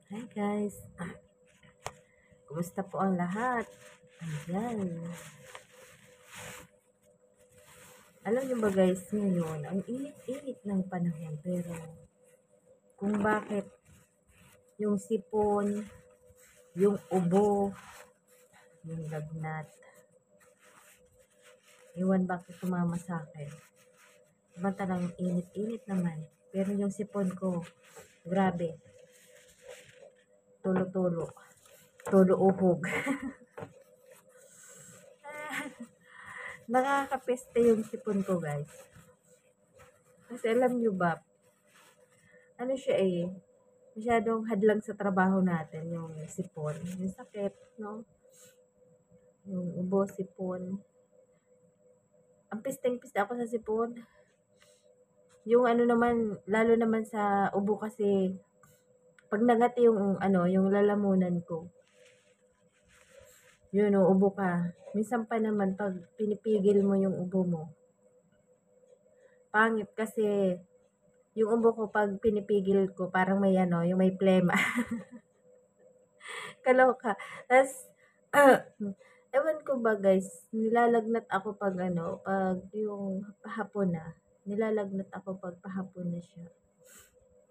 Hi guys, kumusta po ang lahat? Ayan. Alam niyo ba guys, ngayon, ang init-init ng panahon. Pero kung bakit yung sipon, yung ubo, yung lagnat, iwan bakit tumama sa akin. Diba talagang init-init naman. Pero yung sipon ko, grabe, tulo-tulo, tulo-uhog. Nakakapeste yung sipon ko guys. Kasi alam niyo ba, ano siya masyadong hadlang sa trabaho natin, yung sipon, yung sakit, no? Yung ubo, sipon. Ang pisteng-piste ako sa sipon. Yung ano naman, lalo naman sa ubo kasi, pag nagati yung, yung lalamunan ko, yun o, ubo ka. Minsan pa naman, pag pinipigil mo yung ubo mo, pangit kasi, yung ubo ko, pag pinipigil ko, parang may yung may plema. Kaloka. Tapos, ewan ko ba guys, nilalagnat ako pag pag yung pahapon na. Nilalagnat ako pag pahapon na siya.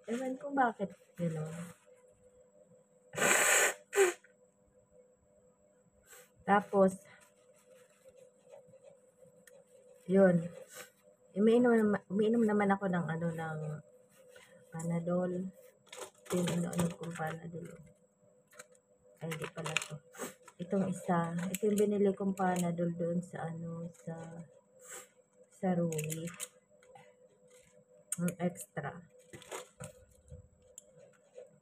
Ewan ko bakit, Tapos, yun. Umiinom naman ako ng ng Panadol. Yung ano kong Panadol. Ay, di pala to. Itong isa, ito yung binili kong Panadol doon sa sa Rui. Ang extra.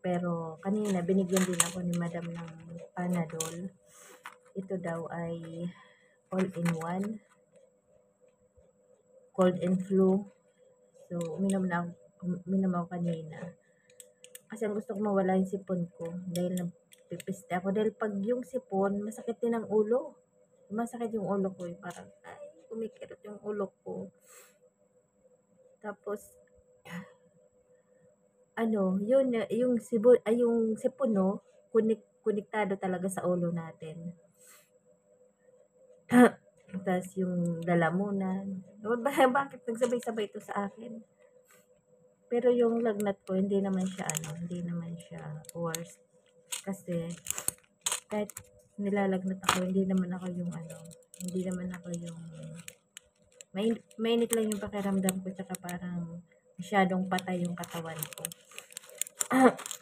Pero kanina binigyan din ako ni Madam ng Panadol. Ito daw ay all-in-one. Cold and flu. So, uminom ako kanina. Kasi ang gusto ko mawala yung sipon ko. Dahil nagpipiste ako. Dahil pag yung sipon, masakit din ang ulo. Masakit yung ulo ko. Parang, ay, kumikirot yung ulo ko. Tapos, yun, yung sipon, no, konektado talaga sa ulo natin. Tapos yung lalamunan. Bakit nagsabay-sabay ito sa akin? Pero yung lagnat ko, hindi naman siya worst. Kasi, kahit nilalagnat ako, hindi naman ako yung mainit lang yung pakiramdam ko, tsaka parang masyadong patay yung katawan ko.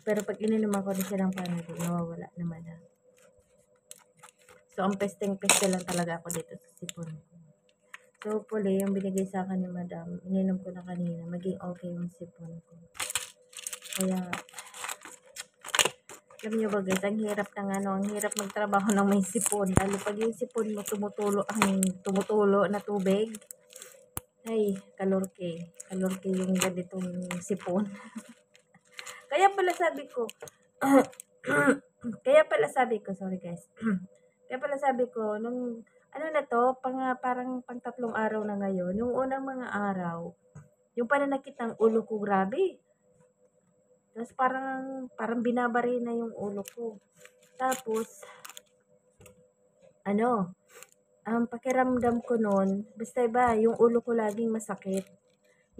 Pero pag ininom ako na siya ng Panadol, nawawala naman na. So, ang pesteng-peste lang talaga ako dito sa sipon ko. So, hopefully, yung binigay sa akin ni Madam, ininom ko na kanina, maging okay yung sipon ko. Kaya, alam nyo ba guys, ang hirap magtrabaho ng may sipon. Lalo pag yung sipon mo tumutulo na tubig. Ay, kalorke yung ganitong sipon. Kaya pala sabi ko, sorry guys. Kaya pala sabi ko, nung, parang pang 3 araw na ngayon, yung unang mga araw, yung pananakit ng ulo ko, grabe. Tapos parang binabari na yung ulo ko. Tapos, ang pakiramdam ko noon, basta iba, yung ulo ko laging masakit.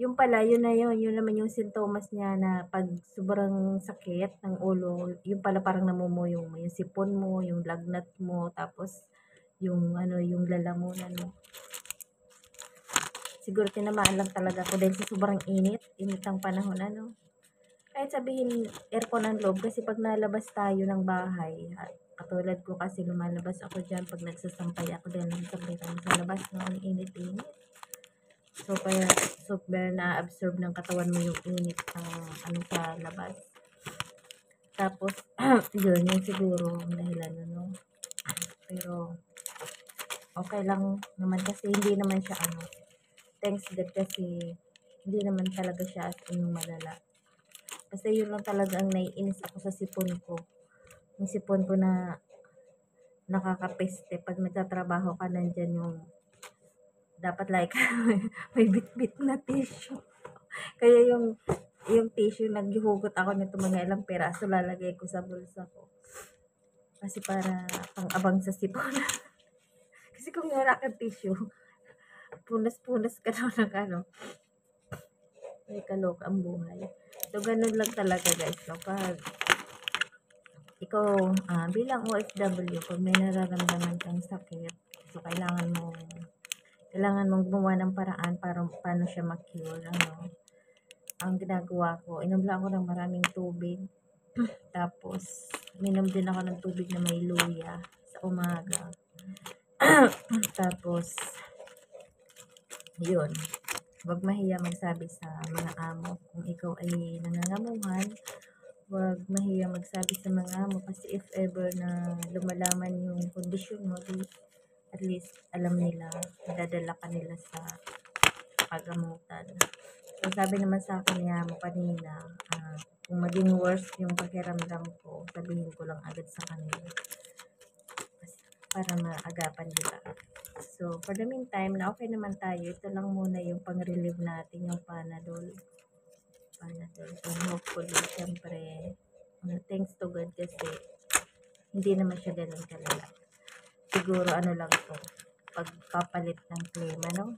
Yung pala, yun naman yung sintomas niya na pag sobrang sakit ng ulo, yung pala parang namumuo yung sipon mo, yung lagnat mo, tapos yung yung lalamunan mo. Siguro tinamaan lang talaga ako dahil sa sobrang init ng panahon, Kahit sabihin aircon ang loob, kasi pag nalabas tayo ng bahay, katulad ko kasi lumalabas ako dyan pag nagsasampay ako dahil nagsasampay tayo sa labas ng init-init. So, kaya super na-absorb ng katawan mo yung init ng sa labas. Tapos, yun siguro ang dahilan, Pero, okay lang naman kasi hindi naman siya thanks God kasi hindi naman talaga siya as in malala. Kasi yun lang talaga ang naiinis ako sa sipon ko. Yung sipon ko na nakakapeste. Pag nagtatrabaho ka, nandyan yung dapat like may bit-bit na tissue. Kaya yung yung tissue, naghuhugot ako nito mga ilang piraso, lalagay ko sa bulsa ko. Kasi para pang-abang sa sipon. Kasi kung wala kang tissue, punas-punas ka daw ng ano, may kaloka ang buhay. So, ganun lang talaga guys, no? Pag ikaw, bilang OFW, pag may nararamdaman kang sakit, so kailangan mong gumawa ng paraan para paano siya ma-cure, ano. Ang ginagawa ko, inom lang ako ng maraming tubig, tapos minom din ako ng tubig na may luya sa umaga. Tapos, yun, huwag mahiya magsabi sa mga amo kung ikaw ay nangangamuhan. Huwag mahiya magsabi sa mga amo kasi if ever na lumalaman yung kondisyon mo, at least alam nila, dadala ka nila sa pagamutan. So, sabi naman sa akin ni amo kanina, kung maging worse yung pakiramdam ko, sabihin ko lang agad sa kanila para maagapan nila. So, for the meantime, na okay naman tayo, ito lang muna yung pang-relieve natin, yung Panadol. So, hopefully, syempre, thanks to God kasi hindi naman siya ganun kalala. Siguro ano lang to, pagpapalit ng klima, no?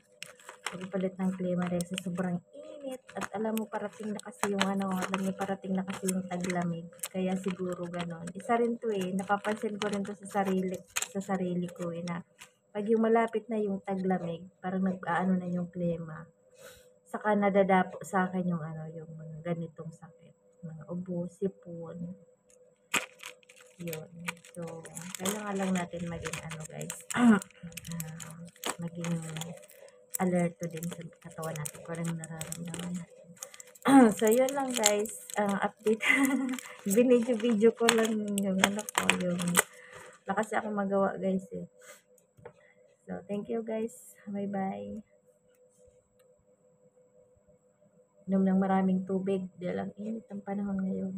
Pagpapalit ng klima rin sa sobrang init at alam mo parating na kasi yung parating na kasi yung taglamig. Kaya siguro ganun. Isa rin to napapansin ko rin to sa sarili ko na pag yung malapit na yung taglamig, parang nag-aano na yung klima. Saka nadadapo sa akin yung yung mga ganitong sakit, mga ubo, sipon, yun. So, kailangan lang natin maging guys, maging alerto din sa katawan natin kung anong nararamdaman natin. So, yun lang guys, update. Binidyo-video ko lang yung yung wala kasi ako magawa guys eh. So, thank you guys. Bye-bye. Inom ng maraming tubig dahil ang init ang panahon ngayon.